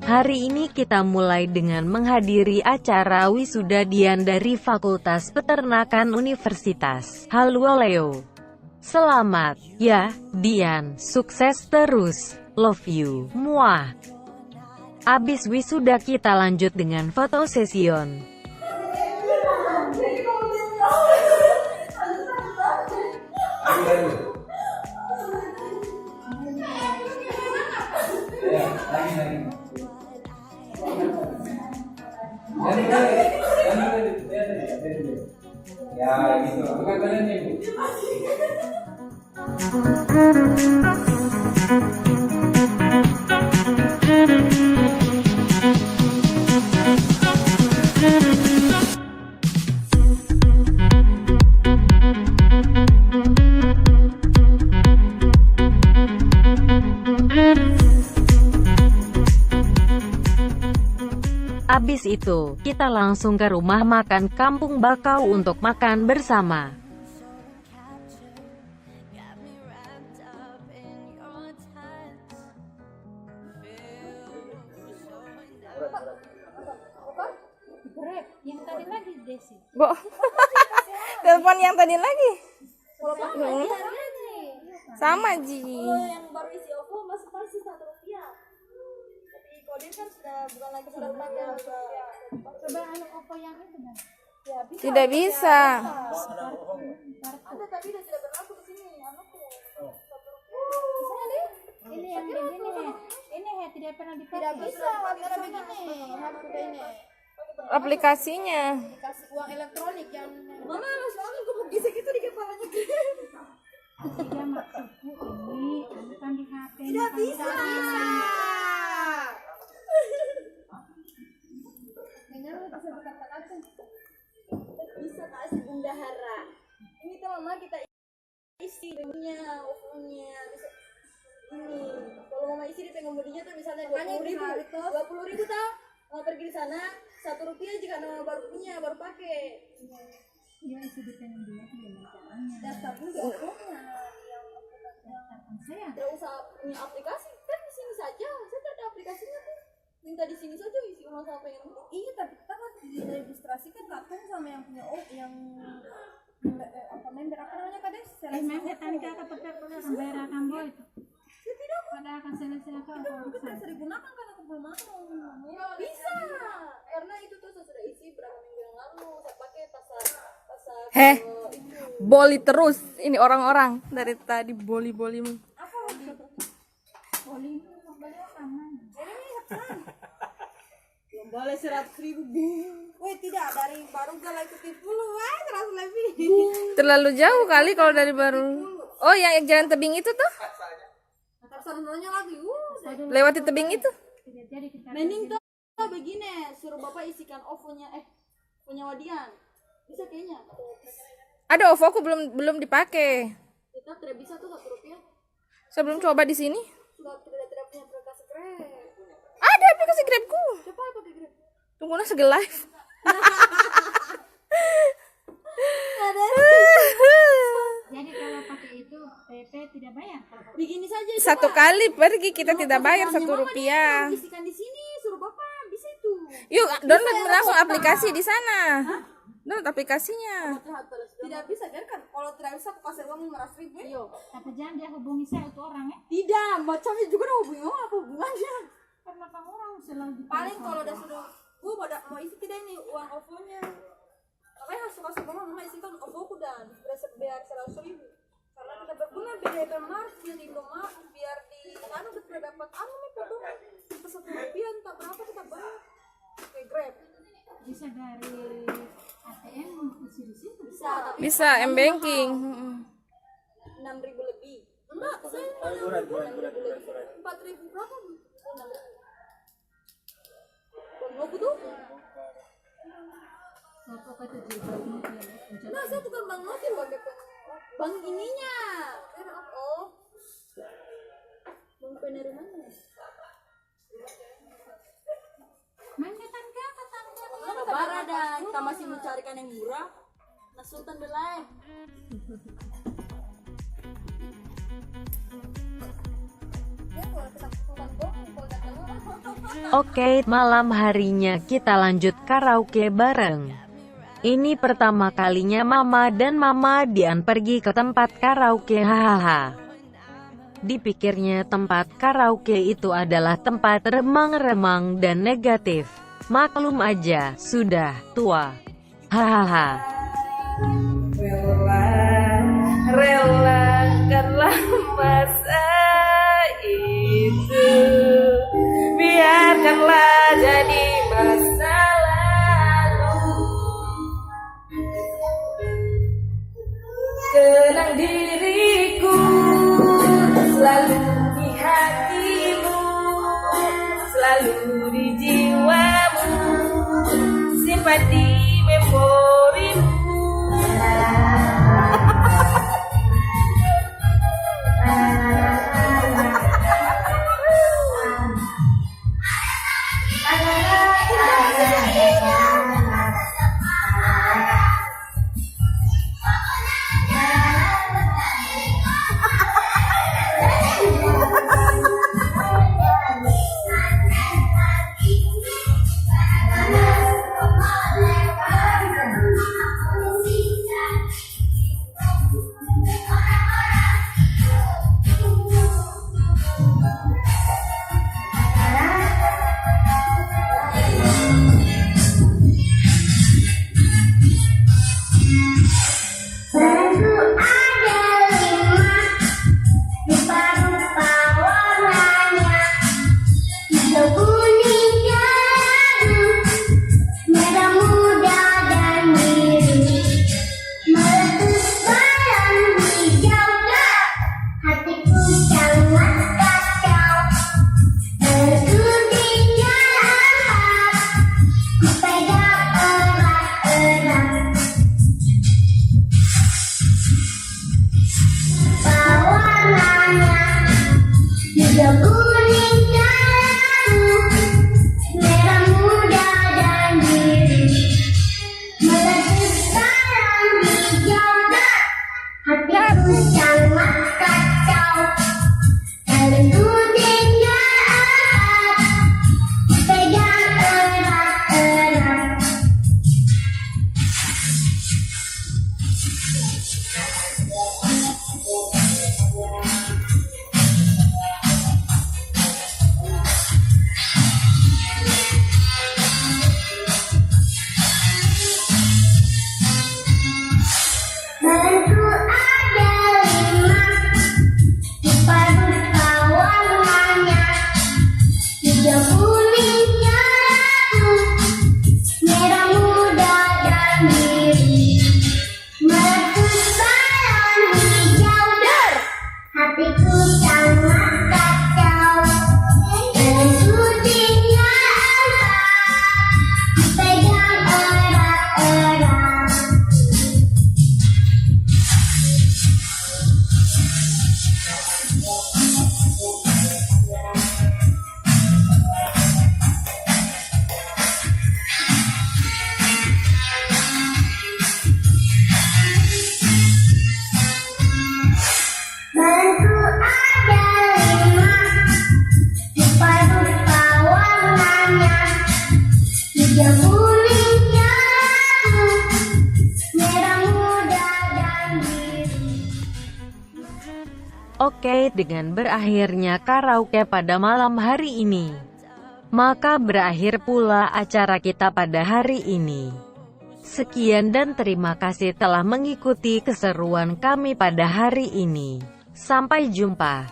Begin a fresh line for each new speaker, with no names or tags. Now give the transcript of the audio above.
Hari ini kita mulai dengan menghadiri acara wisuda Dian dari Fakultas Peternakan Universitas Halluoleo. Selamat ya, Dian. Sukses terus. Love you. Muah. Abis wisuda kita lanjut dengan foto session.
Ya gitu, bukan kalian ibu.
Abis itu, kita langsung ke rumah makan Kampung Bakau untuk makan bersama.
Yang tadi lagi Desi.
Bo, telepon yang tadi lagi. Sama Ji.
Kalau yang baru isi OVO masih Rp1. Tapi kode kan sudah bukan lagi sudah pakai coba anak OVO yang itu dah. Ya, bisa.
Tidak bisa.
Ada tapi udah tidak berlaku di sini anakku. Bisa deh. Ini yang begini nih. Ini ya tidak pernah dipakai. Tidak bisa karena begini. Harus ini.
Aplikasinya.
Kasih uang elektronik yang Mama soalnya gue gisik itu di kepalanya. Tidak maksudku ini bukan di HP. Tidak bisa. Dengar lu bisa berkata-kata. Bisa kasih bendahara. Ini tuh Mama kita isi punya OVO-nya bisa ini. Kalau Mama isi di pengemudinya tuh misalnya 20.000 tau. Mau pergi di sana Rp1 jika nama baru punya baru pakai. Iya isi di pengemudinya caranya. Daftar dulu OVO-nya yang saya. Tidak usah punya aplikasi kan di sini saja. Saya tidak ada aplikasinya tuh. Minta di sini saja isi ulang sama pengen. Iya tapi kita kan diregistrasikan Kakak sama yang punya yang member apa namanya Kades?
Member tadi Kakak tetap bayar akan boy itu.
Tidak
pada akan selesai apa?
Kita bisa digunakan kan aku belum mau. Bisa. Karena itu tuh saya sudah isi berapa minggu yang lalu. Saya pakai pasar itu.
Boli terus. Ini orang-orang dari tadi boli-bolimu.
Apa boli? Boli itu beli makanan. Ini apaan? Yang boleh 100.000. Wih tidak dari baru gak ikuti 10. Wah 100 lebih.
Terlalu jauh kali kalau dari baru. Oh, yang jalan tebing itu tuh?
Sana-sananya lagi.
Lewati tebing itu?
Mending tuh begini, suruh Bapak isikan OVO-nya punya Wadian. Bisa kayaknya.
Ada OVO aku belum dipakai.
Kita tidak bisa tuh Rp1.
Saya belum coba di sini.
Sudah tidak punya aplikasi Grab.
Ada aplikasi Grabku.
Coba pakai Grab.
Tunggu nasi live.
Jadi kalau pakai itu PP tidak bayar.
Begini saja.
Satu kali pergi kita tidak bayar
Mama
Rp1.
dia isikan di sini, suruh Bapak bisa itu.
Yuk, download langsung aplikasi di sana. Download aplikasinya.
Tidak bisa kan? Kalau tidak bisa aku kasih uang 500.000. Iya.
Tapi jangan dia hubungi saya itu orang ya.
Tidak, macamnya juga udah hubungi orang apa hubungannya?
Karena kamu orang selalu
Paling kalau udah sudah, mau isi tidak ini uang OVO-nya. Makanya harus kasih mama isikan OVO-ku dan biar 100.000. Karena tidak berguna beda Mart jadi Indomaret biar di anu kita dapat anu nih potong Rp1 entah berapa kita bayar. Oke Grab.
bisa dari ATM isi di situ.
Bisa, tapi
Bisa M-banking.
6.000 lebih. Enggak, saya 4.000 lebih berapa? 6.000. Bang tuh?
Apa itu jilbabnya dia?
Nah, saya bukan Bang Notin, Bang ininya. Oh. Bang penerimaan.
Manjatan kakak tangga.
Kabar ada, kita masih mencarikan yang murah. Nah, Sultan belai. Ya, kalau kita Sultan Gong, kalau datang
Oke, malam harinya kita lanjut karaoke bareng. Ini pertama kalinya Mama dan Mama Dian pergi ke tempat karaoke. Hahaha. Dipikirnya tempat karaoke itu adalah tempat remang-remang dan negatif. Maklum aja, sudah tua. Hahaha.
Relakanlah masa itu, biarkanlah jadi masa lalu. Kenang diriku selalu di hatimu, selalu di jiwamu, simpan di memorimu.
Oke, dengan berakhirnya karaoke pada malam hari ini, maka berakhir pula acara kita pada hari ini. Sekian dan terima kasih telah mengikuti keseruan kami pada hari ini. Sampai jumpa.